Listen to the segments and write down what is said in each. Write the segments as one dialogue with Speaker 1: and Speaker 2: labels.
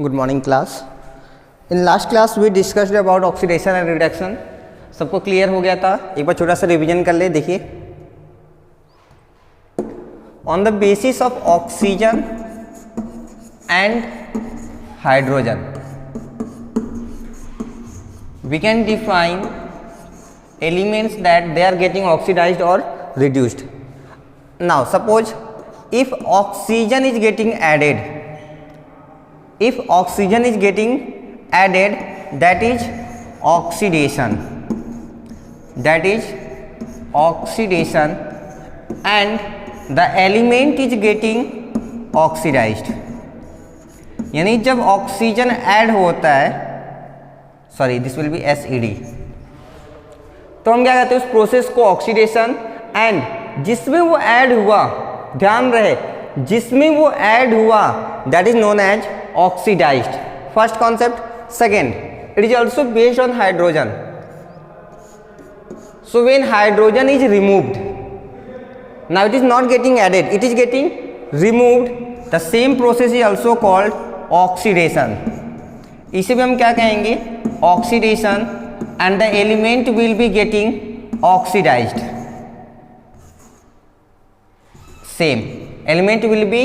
Speaker 1: Good morning class. In last class we discussed about oxidation and reduction. सबको clear हो गया था? एक बार छोटा सा रिवीजन कर ले. देखिए, on the basis of oxygen and hydrogen we can define elements that they are getting oxidized or reduced. Now suppose if oxygen is getting added, that is oxidation, and the element is getting oxidized. यानी जब oxygen add होता है, sorry this will be SED, तो हम क्या कहते हैं उस प्रोसेस को ऑक्सीडेशन. एंड जिसमें वो ऐड हुआ, ध्यान रहे जिसमें वो ऐड हुआ that is known as oxidized. First concept. Second, it is also based on hydrogen. So when hydrogen is removed, now it is not getting added, it is getting removed. The same process is also called oxidation. इसे भी हम क्या कहेंगे? Oxidation. And the element will be getting oxidized. Same element will be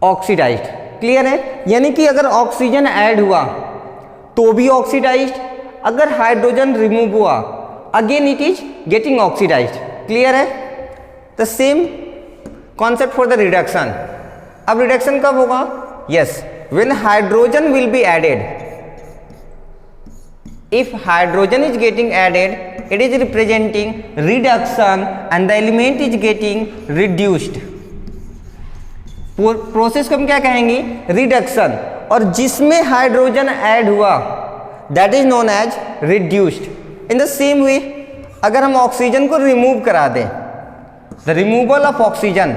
Speaker 1: oxidized. Clear है? यानी कि अगर oxygen add हुआ तो भी ऑक्सीडाइज्ड, अगर हाइड्रोजन रिमूव हुआ again it is getting oxidised. Clear है? The same concept for the reduction. अब रिडक्शन कब होगा? Yes, when hydrogen will be added. If hydrogen is getting added it is representing reduction and the element is getting reduced. Process को हम क्या कहेंगे? Reduction. और जिसमें हाइड्रोजन ऐड हुआ that is known as reduced. In the same way अगर हम oxygen को रिमूव करा दें, the removal of oxygen,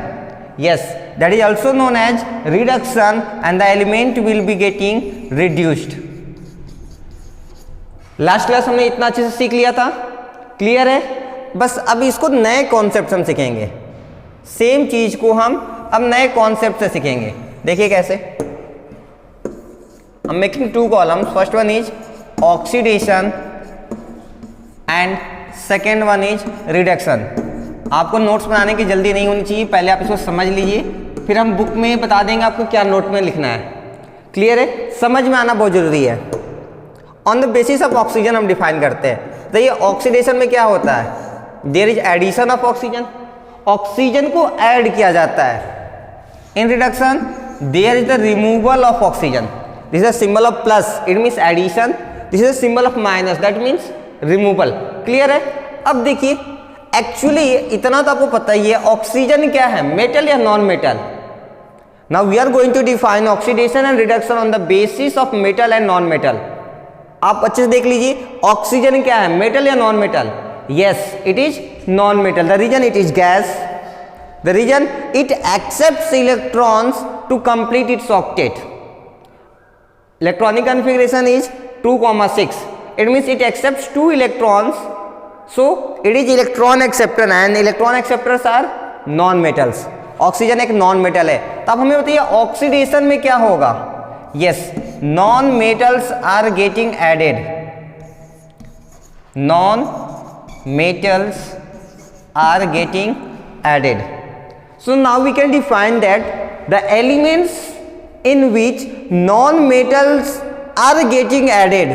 Speaker 1: yes that is also known as reduction and the element will be getting reduced. Last class हमने इतना अच्छे से सीख लिया था. क्लियर है? बस अब इसको नए कॉन्सेप्ट हम सीखेंगे. सेम चीज को हम अब नए कॉन्सेप्ट से सीखेंगे. देखिए कैसे. I'm making two columns. First one is oxidation and second one is reduction. आपको नोट्स बनाने की जल्दी नहीं होनी चाहिए, पहले आप इसको समझ लीजिए, फिर हम बुक में बता देंगे आपको क्या नोट में लिखना है. क्लियर है? समझ में आना बहुत जरूरी है. On the basis of oxygen हम डिफाइन करते हैं. तो ये ऑक्सीडेशन में क्या होता है? There is addition of oxygen. Oxygen को ऐड किया जाता है. In reduction, there is the removal of oxygen. This is a symbol of plus. It means addition. This is a symbol of minus. That means removal. Clear है? अब देखिए, actually इतना तो आपको पता ही है, ऑक्सीजन क्या है? मेटल या non metal? Now we are going to define oxidation and reduction on the basis of metal and non metal. आप अच्छे से देख लीजिए, ऑक्सीजन क्या है? मेटल या non metal? Yes, it is non metal. The reason it is gas. The reason it accepts electrons to complete its octet. Electronic configuration is 2,6. It means it accepts 2 electrons. So it is electron acceptor and electron acceptors are non-metals. Oxygen एक non-metal है. तब हमें बताइए oxidation में क्या होगा? Yes, non-metals are getting added. Non-metals are getting added. So now we can define that the elements in which non-metals are getting added,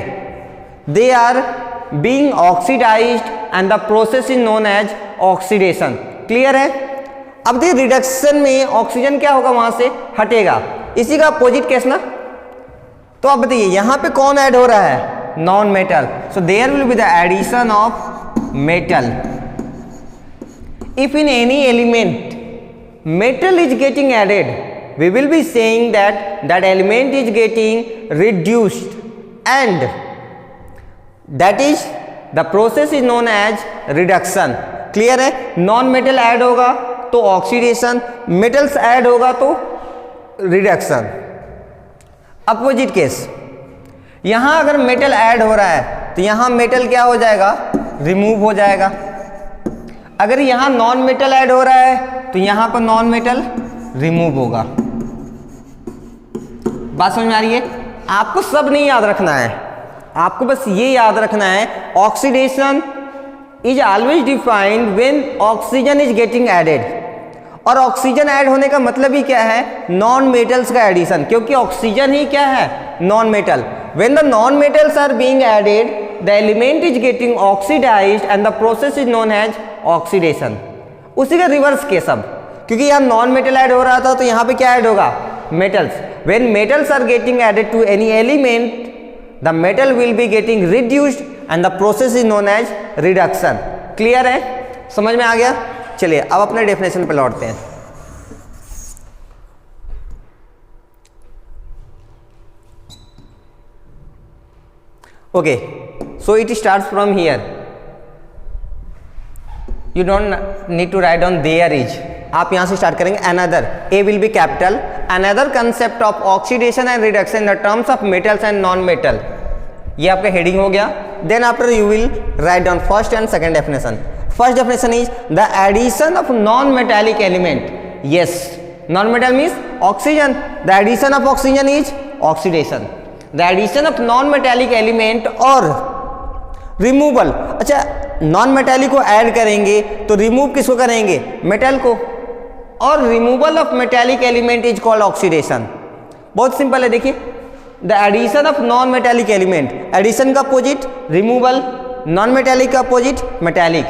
Speaker 1: they are being oxidized and the process is known as oxidation. Clear है? अब देखिए reduction में oxygen क्या होगा? वहां से हटेगा. इसी का अपोजिट केस ना. तो अब बताइए यहां पे कौन ऐड हो रहा है? Non metal. So there will be the addition of metal. If in any element metal is getting added, we will be saying that that element is getting reduced and that is the process is known as reduction. Clear है? non metal add होगा तो oxidation, metals add होगा तो reduction. opposite case, यहां अगर metal add हो रहा है तो यहां metal क्या हो जाएगा? remove हो जाएगा. अगर यहां नॉन मेटल ऐड हो रहा है तो यहां पर नॉन मेटल रिमूव होगा. बात समझ में आ रही है? आपको सब नहीं याद रखना है, आपको बस ये याद रखना है, oxidation is always defined when oxygen is getting added. और ऑक्सीजन ऐड होने का मतलब ही क्या है? नॉन मेटल्स का एडिशन, क्योंकि ऑक्सीजन ही क्या है? Non metal. When the non metals are being added the element is getting oxidized and the process is known as oxidation. उसी का रिवर्स केस अब, क्योंकि यहाँ नॉन मेटल ऐड हो रहा था तो यहाँ पे क्या ऐड होगा? Metals. When metals are getting added to any element the metal will be getting reduced and the process is known as reduction. Clear है? समझ में आ गया? चलिए अब अपने डेफिनेशन पे लौटते हैं। Okay, so it starts from here, you don't need to write down there is, आप यहां से स्टार्ट करेंगे। Another, a will be capital, another concept of oxidation and reduction in the terms of metals and non metal, ये आपका heading हो गया। Then after you will write down first and second definition. First definition is the addition of non-metallic element. Yes, non-metal means oxygen. The addition of oxygen is oxidation. The addition of non-metallic element or removal. अच्छा, non-metallic को add करेंगे तो remove किसको करेंगे? Metal को। और removal of metallic element is called oxidation. बहुत simple है, देखिए, the addition of non metallic element, addition का अपोजिट रिमूवल, नॉन मेटेलिक का अपोजिट मेटेलिक,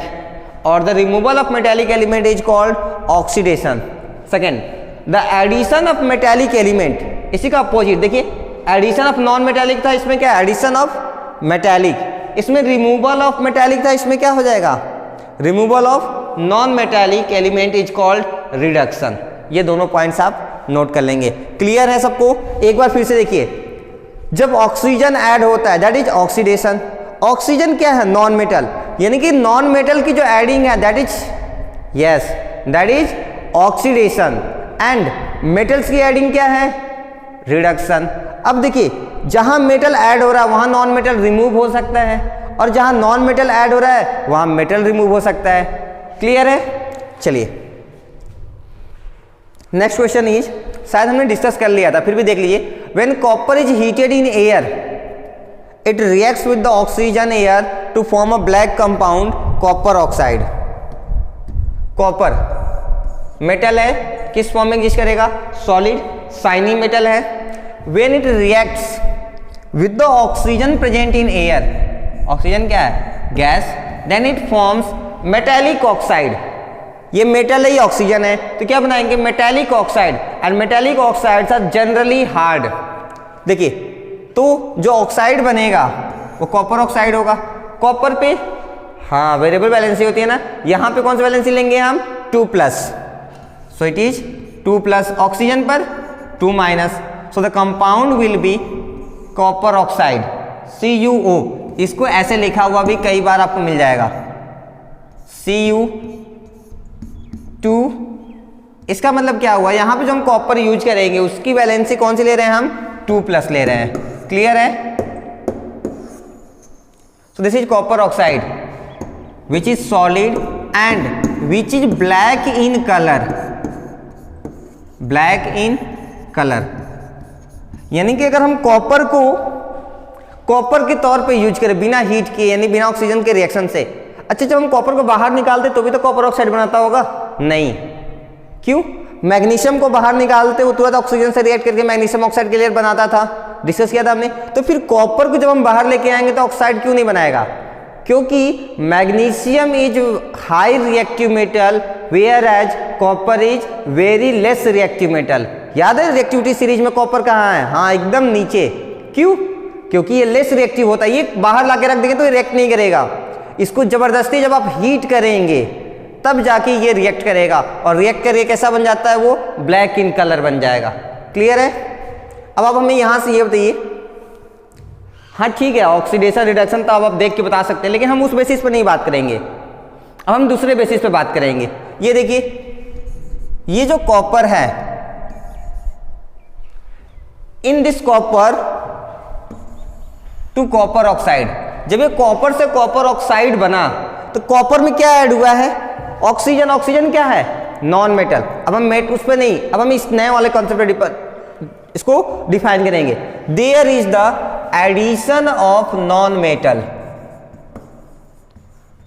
Speaker 1: और the removal of metallic element is called oxidation. Second, the addition of metallic element, इसी का opposite, देखिए, addition of non metallic था, इसमें क्या? Addition of metallic. इसमें रिमूवल ऑफ मेटेलिक था, इसमें क्या हो जाएगा? Removal of non metallic element is called reduction. ये दोनों पॉइंट्स आप नोट कर लेंगे। क्लियर है सबको? एक बार फिर से देखिए, जब ऑक्सीजन ऐड होता है दैट इज ऑक्सीडेशन। ऑक्सीजन क्या है? नॉन मेटल, यानी कि नॉन मेटल की जो एडिंग है that is, yes, that is oxidation. And metals की एडिंग क्या है? रिडक्शन। अब देखिए, जहां मेटल ऐड हो रहा है वहां नॉन मेटल रिमूव हो सकता है, और जहां नॉन मेटल ऐड हो रहा है वहां मेटल रिमूव हो सकता है। क्लियर है? चलिए नेक्स्ट क्वेश्चन इज, शायद हमने डिस्कस कर लिया था, फिर भी देख लीजिए। When copper is heated in air it reacts with the oxygen air to form a black compound copper oxide। Copper metal है, किस फॉर्म में एग्जिस्ट करेगा? सॉलिड, शाइनी मेटल है। when it reacts with the oxygen present in air, oxygen क्या है? Gas, then it forms metallic oxide। ये metal है, ये ऑक्सीजन है, तो क्या बनाएंगे? Metallic oxide. And metallic oxides are generally hard. देखिए, तो जो ऑक्साइड बनेगा वो कॉपर ऑक्साइड होगा। कॉपर पे हाँ वेरिएबल वैलेंसी होती है ना, यहाँ पे कौन सी वैलेंसी लेंगे हम? 2+, सो इट इज 2+। ऑक्सीजन पर 2-, so the compound will be copper oxide, CuO। इसको ऐसे लिखा हुआ भी कई बार आपको मिल जाएगा, Cu2। इसका मतलब क्या हुआ? यहाँ पे जो हम कॉपर यूज करेंगे उसकी वैलेंसी कौन सी ले रहे हैं हम? 2+ ले रहे हैं। क्लियर है? so this is copper oxide which is solid and which is black in color, black in color। यानी कि अगर हम कॉपर को कॉपर के तौर पे यूज करें बिना हीट के, यानी बिना ऑक्सीजन के रिएक्शन से। अच्छा, जब हम कॉपर को बाहर निकालते तो भी तो कॉपर ऑक्साइड बनाता होगा? नहीं। क्यों? मैग्नीशियम को बाहर निकालते वो तुरंत ऑक्सीजन से रिएक्ट करके मैग्नीशियम ऑक्साइड के लेयर बनाता था, डिस्कस किया था हमने। तो फिर कॉपर को जब हम बाहर लेके आएंगे तो ऑक्साइड क्यों नहीं बनाएगा? क्योंकि magnesium is high reactive metal where as copper is very less reactive metal. याद है रिएक्टिविटी सीरीज में कॉपर कहाँ है? हाँ, एकदम नीचे। क्यों? क्योंकि ये लेस रिएक्टिव होता है, ये बाहर ला के रख देंगे तो ये रिएक्ट नहीं करेगा। इसको जबरदस्ती जब आप हीट करेंगे तब जाके ये रिएक्ट करेगा, और रिएक्ट करके कैसा बन जाता है? वो ब्लैक इन कलर बन जाएगा। क्लियर है? अब आप हमें यहां से ये बताइए, हाँ ठीक है, ऑक्सीडेशन रिडक्शन तो अब आप देख के बता सकते हैं, लेकिन हम उस बेसिस पर नहीं बात करेंगे, अब हम दूसरे बेसिस पे बात करेंगे। ये देखिए, ये जो कॉपर है, in this copper two copper oxide, जब ये कॉपर से कॉपर ऑक्साइड बना तो कॉपर में क्या ऐड हुआ है? ऑक्सीजन। ऑक्सीजन क्या है? Non metal. अब हम उस पर नहीं, अब हम इस नए वाले कॉन्सेप्ट पर इसको डिफाइन करेंगे। There is the addition of non metal,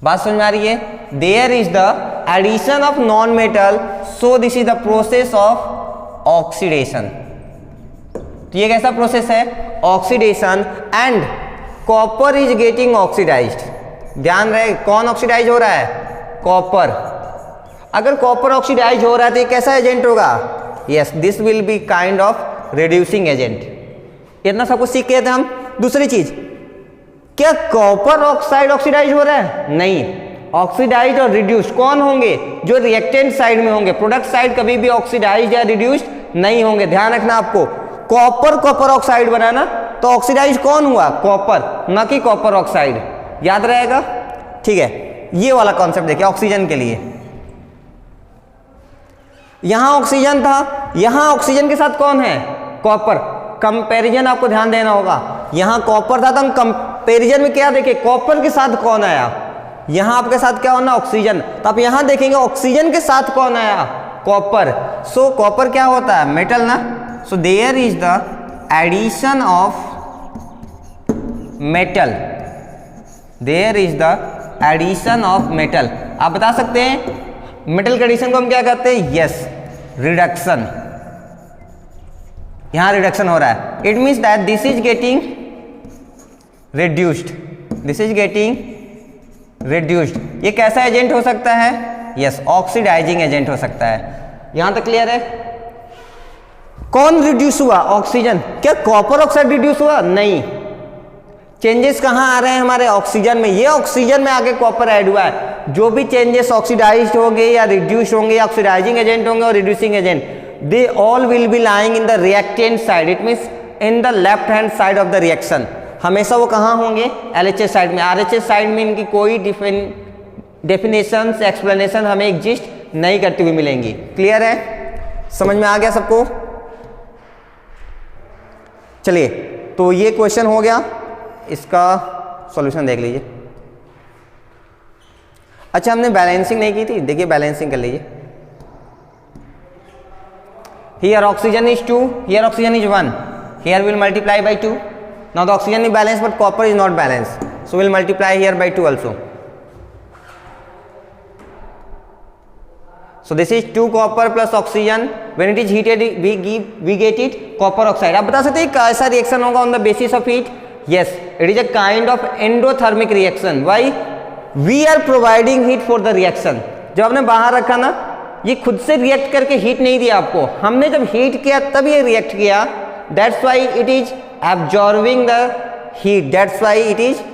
Speaker 1: बात समझ में आ रही है? There is the addition of non metal, so this is the process of oxidation. तो ये कैसा प्रोसेस है? Oxidation, and copper is getting oxidised. ध्यान रहे, कौन ऑक्सीडाइज हो रहा है? कॉपर। अगर कॉपर ऑक्सीडाइज हो रहा है तो ये कैसा एजेंट होगा? Yes, this will be kind of reducing agent. इतना सब कुछ सीख के थे हम। दूसरी चीज, क्या कॉपर ऑक्साइड ऑक्सीडाइज हो रहा है? नहीं, ऑक्सीडाइज और रिड्यूस्ड कौन होंगे? जो रिएक्टेंट साइड में होंगे। प्रोडक्ट साइड कभी भी ऑक्सीडाइज या रिड्यूस्ड नहीं होंगे। ध्यान रखना आपको, कॉपर ऑक्साइड बना ना, तो ऑक्सीडाइज कौन हुआ? कॉपर, ना कि कॉपर ऑक्साइड। याद रहेगा? ठीक है, ये वाला कॉन्सेप्ट देखिए ऑक्सीजन के लिए। यहां ऑक्सीजन था, यहां ऑक्सीजन के साथ कौन है? कॉपर। कंपैरिजन आपको ध्यान देना होगा, यहां कॉपर था तो हम कंपैरिजन में क्या देखें? कॉपर के साथ कौन आया? यहां आपके साथ क्या होना? ऑक्सीजन। तो आप यहां देखेंगे ऑक्सीजन के साथ कौन आया? कॉपर। सो कॉपर क्या होता है? मेटल ना। So there is the addition of metal, there is the addition of metal. आप बता सकते हैं मेटल के एडिशन को हम क्या कहते हैं? Yes, reduction. यहां रिडक्शन हो रहा है। It means that this is getting reduced, this is getting reduced. ये कैसा एजेंट हो सकता है? यस, ऑक्सीडाइजिंग एजेंट हो सकता है। यहां तक क्लियर है? कौन रिड्यूस हुआ? ऑक्सीजन। क्या कॉपर ऑक्साइड रिड्यूस हुआ? नहीं। चेंजेस कहां आ रहे हैं? हमारे ऑक्सीजन में। ये ऑक्सीजन में आगे कॉपर ऐड हुआ है। जो भी चेंजेस ऑक्सीडाइज्ड होंगे या रिड्यूस होंगे या ऑक्सीडाइजिंग एजेंट होंगे और reducing agent, they all will be lying in the reactant side. It means in the left hand side of the reaction. हमेशा वो कहां होंगे? एलएचएस साइड में। आरएचएस साइड में इनकी कोई डेफिनेशन एक्सप्लेनेशन हमें एग्जिस्ट नहीं करती हुई मिलेंगी। क्लियर है? समझ में आ गया सबको? चलिए, तो ये क्वेश्चन हो गया, इसका सॉल्यूशन देख लीजिए। अच्छा, हमने बैलेंसिंग नहीं की थी, देखिए बैलेंसिंग कर लीजिए। Here oxygen is 2, here oxygen is 1, here will multiply by 2। Now the oxygen is balance but copper is not balance, so will multiply here bye 2 also. So this is 2 copper plus oxygen. When it is heated, we get it copper oxide. आप बता सकते हैं कैसा reaction होगा on the basis of heat? Yes, it is a kind of endothermic reaction. Why? We are providing heat for the reaction. जब आपने बाहर रखा ना, ये खुद से रिएक्ट करके हीट नहीं दिया आपको, हमने जब हीट किया तब ये रिएक्ट किया. That's why it is absorbing the heat. That's why it is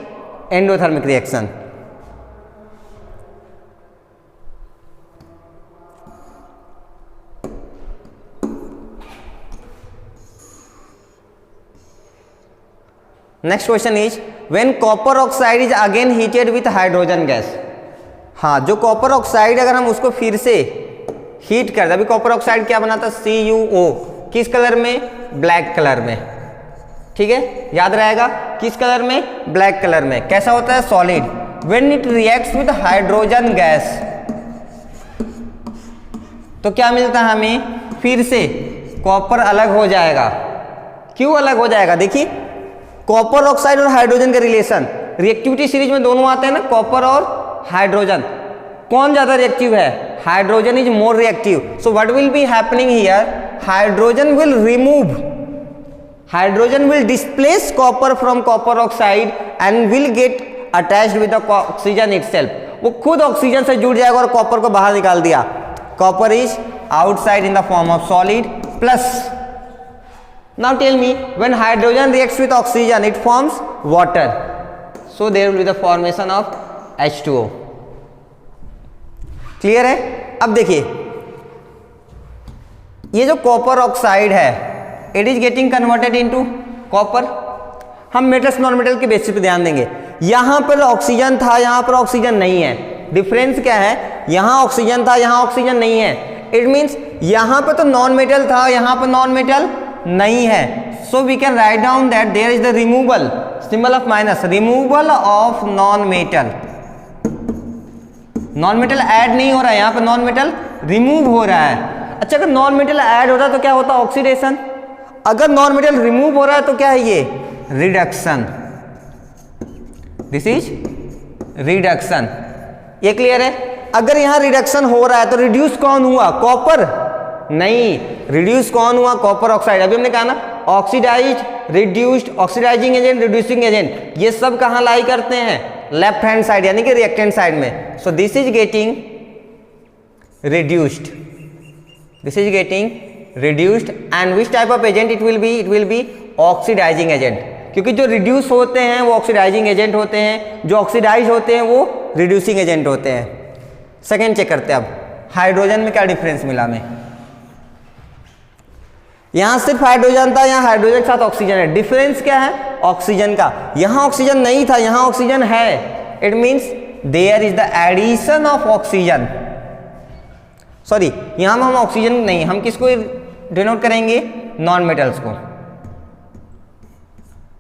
Speaker 1: endothermic reaction. Next question is when copper oxide is again heated with hydrogen gas. हाँ, जो कॉपर ऑक्साइड अगर हम उसको फिर से हीट कर दे, अभी कॉपर ऑक्साइड क्या बना था? CuO. किस कलर में? ब्लैक कलर में. ठीक है, याद रहेगा किस कलर में? ब्लैक कलर में. कैसा होता है? Solid. When it reacts with hydrogen gas, तो क्या मिलता है हमें? फिर से कॉपर अलग हो जाएगा. क्यों अलग हो जाएगा? देखिए, कॉपर ऑक्साइड और हाइड्रोजन का रिलेशन रिएक्टिविटी सीरीज में दोनों आते हैं ना, कॉपर और हाइड्रोजन. कौन ज्यादा रिएक्टिव है? Hydrogen is more reactive. So what will be happening here? Hydrogen will remove, hydrogen will displace copper from copper oxide and will get attached with the oxygen itself. वो खुद oxygen से जुड़ जाएगा और copper को बाहर निकाल दिया. Copper is outside in the form of solid plus. Now tell me, when hydrogen reacts with oxygen, it forms water. So there will be the formation of H2O. Clear है? अब देखिए, ये जो कॉपर ऑक्साइड है, it is getting converted into copper. हम metals non metal के basis पे ध्यान देंगे. यहां पर ऑक्सीजन था, यहां पर ऑक्सीजन नहीं है. डिफरेंस क्या है? यहां ऑक्सीजन था, यहां ऑक्सीजन नहीं है. इट मीन्स यहां पर तो नॉन मेटल था, यहां पर नॉन मेटल नहीं है. So we can write down that there is the removal, symbol of minus, removal of non metal. Non metal add नहीं हो रहा है, यहां पर नॉन मेटल रिमूव हो रहा है. अच्छा, अगर नॉन मेटल ऐड होता तो क्या होता? ऑक्सीडेशन. अगर नॉन मेटल रिमूव हो रहा है तो क्या है ये, रिडक्शन, दिस इज रिडक्शन। ये क्लियर है। अगर यहां रिडक्शन हो रहा है तो रिड्यूस कौन हुआ, कॉपर नहीं, रिड्यूस कौन हुआ, कॉपर ऑक्साइड। अभी हमने कहा ना oxidise, reduced, oxidising agent, reducing agent, ये सब कहां लाई करते हैं, लेफ्ट हैंड साइड यानी कि रिएक्टेंट साइड में। So this is getting reduced, this is getting reduced and which type of agent it will be oxidising agent, क्योंकि जो रिड्यूस होते हैं वो ऑक्सीडाइजिंग एजेंट होते हैं, जो ऑक्सीडाइज होते हैं वो रिड्यूसिंग एजेंट होते हैं। सेकेंड चेक करते हैं अब, हाइड्रोजन में क्या डिफरेंस मिला हमें। यहां सिर्फ हाइड्रोजन था, यहां हाइड्रोजन के साथ ऑक्सीजन है, डिफरेंस क्या है, ऑक्सीजन का। यहां ऑक्सीजन नहीं था, यहां ऑक्सीजन है, it means there is the addition of oxygen. Sorry, यहां हम ऑक्सीजन नहीं, हम किसको डिनोट करेंगे, नॉन मेटल्स को।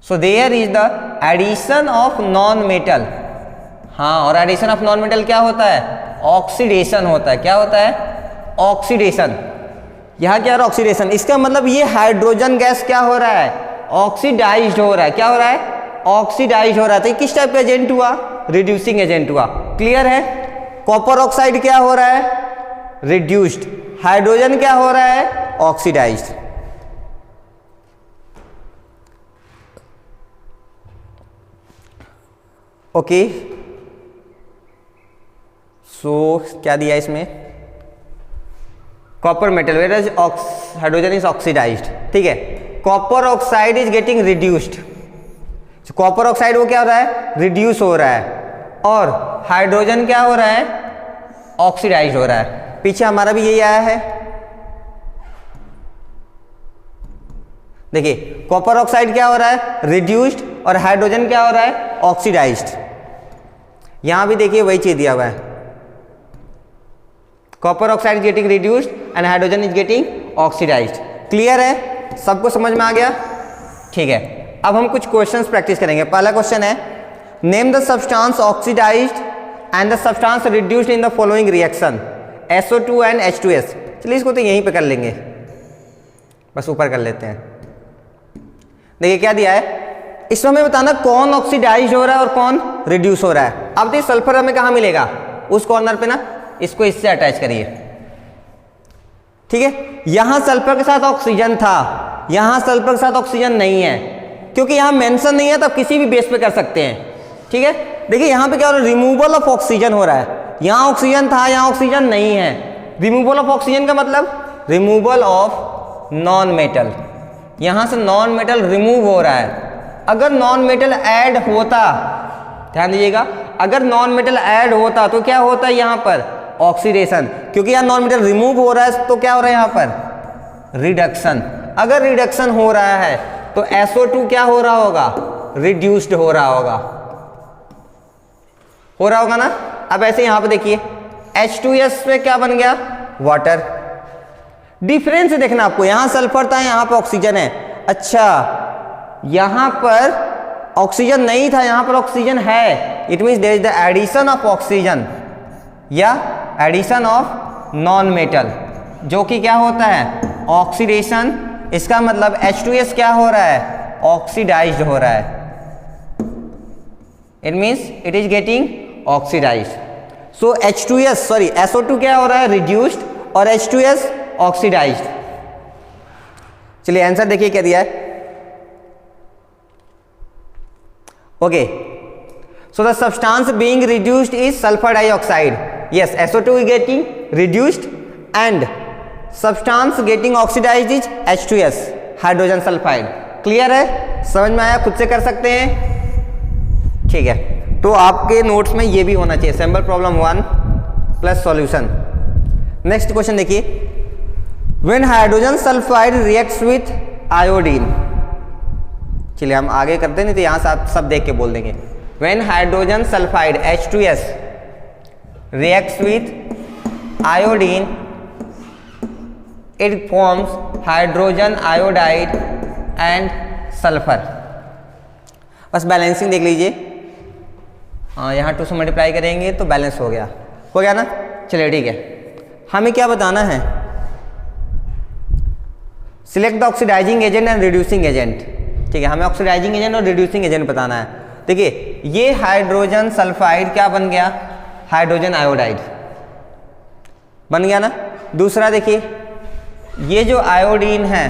Speaker 1: So there is the addition of non metal. हाँ, और एडिशन ऑफ नॉन मेटल क्या होता है, ऑक्सीडेशन होता है। क्या होता है, ऑक्सीडेशन। यहां क्या है, ऑक्सीडेशन। इसका मतलब ये हाइड्रोजन गैस क्या हो रहा है, ऑक्सीडाइज्ड हो रहा है। क्या हो रहा है, ऑक्सीडाइज्ड हो रहा है। तो किस टाइप का एजेंट हुआ, रिड्यूसिंग एजेंट हुआ। क्लियर है। कॉपर ऑक्साइड क्या हो रहा है, रिड्यूस्ड। हाइड्रोजन क्या हो रहा है, ऑक्सीडाइज्ड। ओके, सो क्या दिया इसमें, copper metal where hydrogen is oxidised. ठीक है, copper oxide is getting reduced. Copper oxide वो क्या हो रहा है, रिड्यूस हो रहा है, और हाइड्रोजन क्या हो रहा है, ऑक्सीडाइज्ड हो रहा है। पीछे हमारा भी यही आया है, देखिए कॉपर ऑक्साइड क्या हो रहा है, रिड्यूस्ड, और हाइड्रोजन क्या हो रहा है, ऑक्सीडाइज्ड। यहां भी देखिए वही चीज दिया हुआ है, copper oxide is getting reduced and hydrogen is getting oxidised. Clear है, सबको समझ में आ गया। ठीक है, अब हम कुछ क्वेश्चंस प्रैक्टिस करेंगे। पहला क्वेश्चन है, name the substance oxidised and the substance reduced in the following reaction, SO2 and H2S। चलिए इसको तो यहीं पे कर लेंगे, बस ऊपर कर लेते हैं। देखिए क्या दिया है, इसमें हमें बताना कौन ऑक्सीडाइज हो रहा है और कौन रिड्यूस हो रहा है। अब देखिए सल्फर हमें कहाँ मिलेगा, उस कॉर्नर पे ना, इसको इससे अटैच करिए। ठीक है, यहां सल्फर के साथ ऑक्सीजन था, यहां सल्फर के साथ ऑक्सीजन नहीं है, क्योंकि यहां मेंशन नहीं है, तब किसी भी बेस पे कर सकते हैं। ठीक है, देखिए यहां पे क्या हो रहा है, रिमूवल ऑफ ऑक्सीजन हो रहा है। यहां ऑक्सीजन था, यहां ऑक्सीजन नहीं है। रिमूवल ऑफ ऑक्सीजन का मतलब रिमूवल ऑफ नॉन मेटल, यहां से नॉन मेटल रिमूव हो रहा है। अगर नॉन मेटल ऐड होता, ध्यान दीजिएगा, अगर नॉन मेटल ऐड होता तो क्या होता है यहाँ पर, ऑक्सीडेशन। क्योंकि यहाँ नॉन मेटल रिमूव हो रहा है तो क्या हो रहा है यहाँ पर, रिडक्शन। अगर रिडक्शन हो रहा है तो SO2 क्या हो रहा होगा, रिड्यूस्ड हो रहा होगा ना। अब ऐसे यहां पे देखिए H2S पे क्या बन गया, वाटर। डिफरेंस देखना आपको, यहां सल्फर था, यहां पे ऑक्सीजन है। अच्छा, यहां पर ऑक्सीजन नहीं था, यहां पर ऑक्सीजन है, it means there is the addition of oxygen या एडिशन ऑफ नॉन मेटल, जो कि क्या होता है, ऑक्सीडेशन। इसका मतलब H2S क्या हो रहा है, ऑक्सीडाइज्ड हो रहा है, it means it is getting oxidised. So SO2 क्या हो रहा है, रिड्यूस्ड, और H2S ऑक्सीडाइज्ड। चलिए आंसर देखिए क्या दिया है। Okay, so the substance being reduced is sulphur dioxide. Yes, SO2 is getting reduced and substance getting oxidized is H2S, hydrogen sulphide. Clear है, समझ में आया, खुद से कर सकते हैं। ठीक है, तो आपके नोट्स में ये भी होना चाहिए, sample problem 1 plus solution. Next question देखिए, when hydrogen sulphide reacts with iodine. चलिए हम आगे करते नहीं तो यहां से आप सब देख के बोल देंगे। When hydrogen sulphide H2S reacts with iodine, it forms hydrogen iodide and sulfur। बस बैलेंसिंग देख लीजिए, हाँ यहाँ 2 से मल्टीप्लाई करेंगे तो बैलेंस हो गया ना। चलिए ठीक है, हमें क्या बताना है, select the oxidising agent and reducing agent. ठीक है, हमें ऑक्सीडाइजिंग एजेंट और रिड्यूसिंग एजेंट बताना है। देखिए ये हाइड्रोजन सल्फाइड क्या बन गया, हाइड्रोजन आयोडाइड बन गया ना। दूसरा देखिए ये जो आयोडीन है,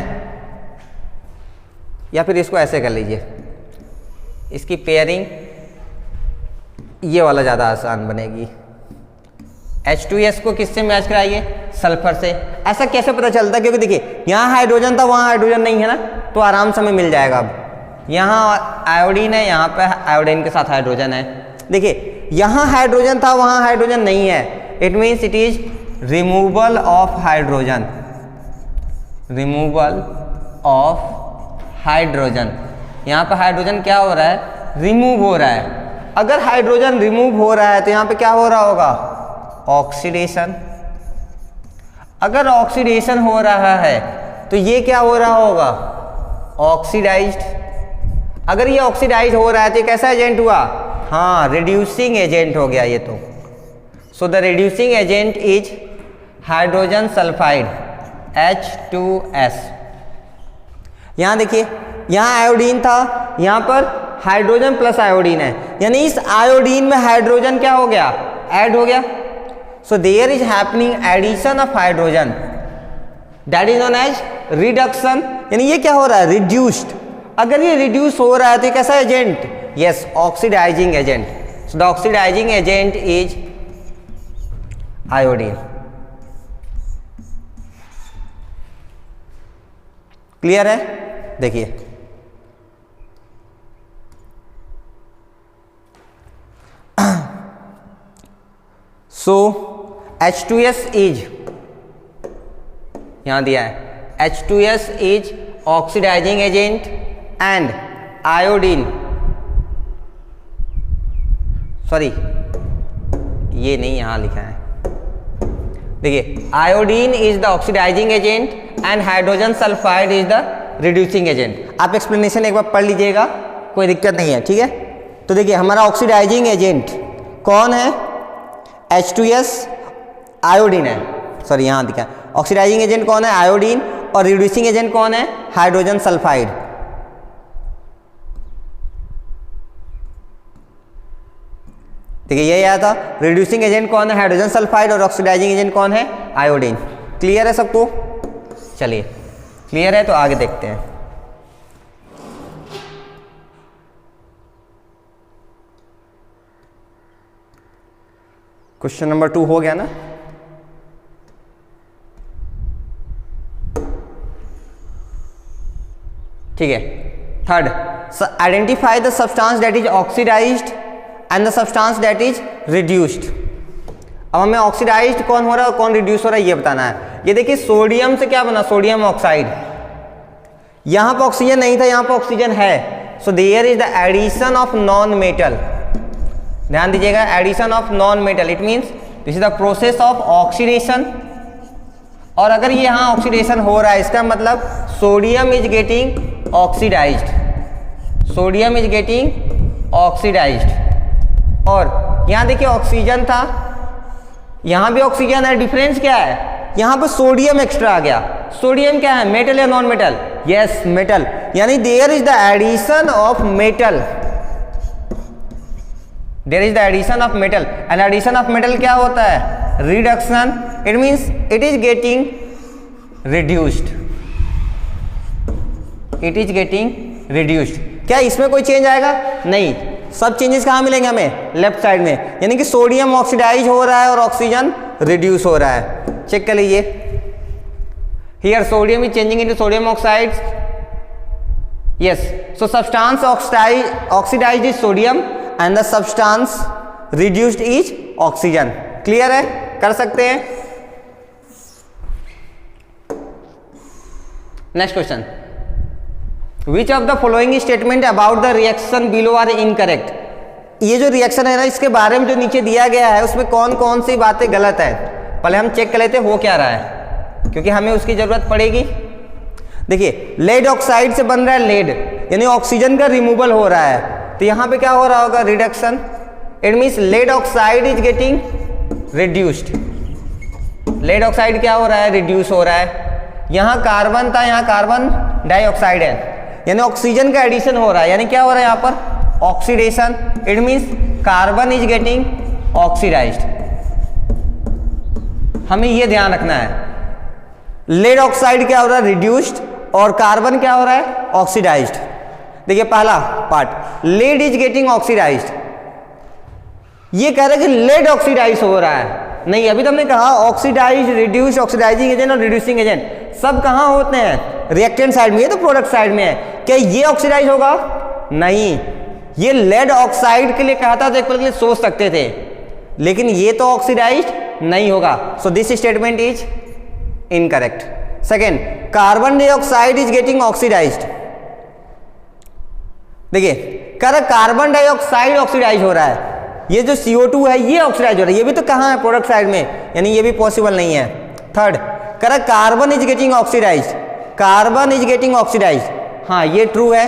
Speaker 1: या फिर इसको ऐसे कर लीजिए, इसकी पेयरिंग ये वाला ज़्यादा आसान बनेगी। H2S को किससे मैच कराइए, सल्फर से। ऐसा कैसे पता चलता है, क्योंकि देखिए यहाँ हाइड्रोजन था वहाँ हाइड्रोजन नहीं है ना, तो आराम से हमें मिल जाएगा। अब यहाँ आयोडीन है, यहाँ पे आयोडीन के साथ हाइड्रोजन है। देखिए यहाँ हाइड्रोजन था वहाँ हाइड्रोजन नहीं है, it means it is removal of hydrogen, removal of hydrogen. यहाँ पे हाइड्रोजन क्या हो रहा है, रिमूव हो रहा है। अगर हाइड्रोजन रिमूव हो रहा है तो यहाँ पे क्या हो रहा होगा, ऑक्सीडेशन। अगर ऑक्सीडेशन हो रहा है तो ये क्या हो रहा होगा, ऑक्सीडाइज्ड। अगर ये ऑक्सीडाइज हो रहा है तो कैसा एजेंट हुआ, हाँ रिड्यूसिंग एजेंट हो गया ये तो। So the reducing agent is hydrogen sulphide H2S। यहाँ देखिए यहाँ आयोडीन था, यहाँ पर हाइड्रोजन प्लस आयोडीन है, यानी इस आयोडीन में हाइड्रोजन क्या हो गया, ऐड हो गया। So there is happening addition of hydrogen, that is known as reduction. यानी ये क्या हो रहा है, रिड्यूस्ड। अगर ये रिड्यूस हो रहा है तो कैसा agent, yes oxidising agent. So the oxidising agent is iodine. Clear है, देखिए सो H2S इज, यहां दिया है H2S is oxidising agent and iodine, sorry ये नहीं यहां लिखा है, देखिए iodine is the oxidising agent and hydrogen sulphide is the reducing agent. आप एक्सप्लेनेशन एक बार पढ़ लीजिएगा, कोई दिक्कत नहीं है, ठीक है। तो देखिए हमारा ऑक्सीडाइजिंग एजेंट कौन है, H2S आयोडीन है, सॉरी यहाँ दिखा ऑक्सीडाइजिंग एजेंट कौन है, आयोडीन, और रिड्यूसिंग एजेंट कौन है, हाइड्रोजन सल्फाइड। देखिए ये आया था, रिड्यूसिंग एजेंट कौन है, हाइड्रोजन सल्फाइड, और ऑक्सीडाइजिंग एजेंट कौन है, आयोडीन। क्लियर है सबको, चलिए क्लियर है तो आगे देखते हैं। क्वेश्चन नंबर 2 हो गया ना। ठीक है, third, identify the substance that is oxidised and the substance that is reduced. अब हमें ऑक्सीडाइज्ड कौन हो रहा है और कौन रिड्यूस हो रहा है ये बताना है। ये देखिए सोडियम से क्या बना, सोडियम ऑक्साइड। यहां पर ऑक्सीजन नहीं था, यहां पर ऑक्सीजन है। So there is the addition of non metal, ध्यान दीजिएगा, addition of non metal, it means this is the process of oxidation. और अगर ये यहाँ ऑक्सीडेशन हो रहा है इसका मतलब sodium is getting oxidised, sodium is getting oxidised. और यहाँ देखिए ऑक्सीजन था, यहाँ भी ऑक्सीजन है, डिफरेंस क्या है, यहाँ पर सोडियम एक्स्ट्रा आ गया। सोडियम क्या है, मेटल या नॉन मेटल, यस मेटल, यानी there is the addition of metal, there is the addition of metal. And addition of metal क्या होता है, reduction, it means it is getting reduced, it is getting reduced. क्या इसमें कोई change आएगा, नहीं, सब चेंजेस कहाँ मिलेंगे हमें, लेफ्ट साइड में, यानी कि सोडियम ऑक्सीडाइज हो रहा है और ऑक्सीजन रिड्यूस हो रहा है। चेक कर लीजिए, here sodium is changing into sodium oxide, yes, so substance oxidised is sodium and the substance reduced is oxygen. Clear है, कर सकते हैं। Next question, which of the following statement about the reaction below are incorrect. ये जो reaction है ना, इसके बारे में जो नीचे दिया गया है उसमें कौन कौन सी बातें गलत है, पहले हम चेक कर लेते हो क्या रहा है, क्योंकि हमें उसकी जरूरत पड़ेगी। देखिए लेड ऑक्साइड से बन रहा है लेड, यानी ऑक्सीजन का रिमूवल हो रहा है, तो यहां पे क्या हो रहा होगा, reduction, it means lead oxide is getting reduced, lead oxide क्या हो रहा है, रिड्यूस हो रहा है। यहाँ कार्बन था, यहाँ कार्बन डाइऑक्साइड है, यानी ऑक्सीजन का एडिशन हो रहा है, यानी क्या हो रहा है यहाँ पर oxidation. It means carbon is getting oxidised. हमें ये ध्यान रखना है, लेड ऑक्साइड क्या हो रहा है रिड्यूस्ड, और कार्बन क्या हो रहा है ऑक्सीडाइज्ड। देखिए पहला part, lead is getting oxidised, ये कह रहा है कि लेड ऑक्सीडाइज हो रहा है। नहीं, अभी तो हमने कहा ऑक्सीडाइज, रिड्यूस, ऑक्सीडाइजिंग एजेंट और रिड्यूसिंग एजेंट सब कहाँ होते हैं, रिएक्टेंट साइड में, ये तो प्रोडक्ट साइड में है। क्या ये ऑक्सीडाइज होगा? नहीं, ये लेड ऑक्साइड के लिए कहा था तो एक पल के लिए सोच सकते थे, लेकिन ये तो ऑक्सीडाइज नहीं होगा। So this statement is incorrect. Second, carbon dioxide is getting oxidised. देखिए कह रहा कार्बन डाइऑक्साइड ऑक्सीडाइज हो रहा है, ये जो CO2 है ये ऑक्सीडाइज हो रहा है, ये भी तो कहाँ है प्रोडक्ट साइड में, यानी ये भी पॉसिबल नहीं है। थर्ड, कह रहा carbon is getting oxidise, carbon is getting oxidise, हाँ ये ट्रू है।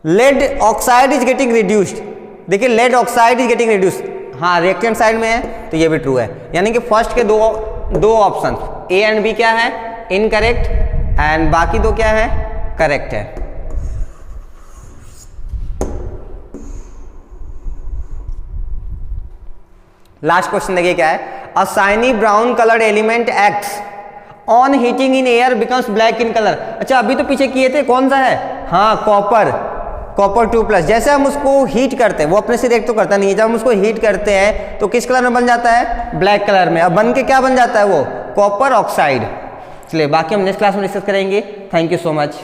Speaker 1: Lead oxide is getting reduced, देखिए lead oxide is getting reduced, हाँ रिएक्टेंट साइड में है तो ये भी ट्रू है। यानी कि फर्स्ट के दो ऑप्शन ए एंड बी क्या है इनकरेक्ट, एंड बाकी दो क्या है करेक्ट है। लास्ट क्वेश्चन देखिए क्या है, अ shiny brown coloured element acts on heating in air becomes black in colour. अच्छा अभी तो पीछे किए थे, कौन सा है, हाँ कॉपर 2+। जैसे हम उसको हीट करते हैं, वो अपने से रिएक्ट तो करता नहीं है, जब हम उसको हीट करते हैं तो किस कलर में बन जाता है, ब्लैक कलर में। अब बन के क्या बन जाता है वो, कॉपर ऑक्साइड। चलिए बाकी हम नेक्स्ट क्लास में डिस्कस करेंगे। Thank you so much.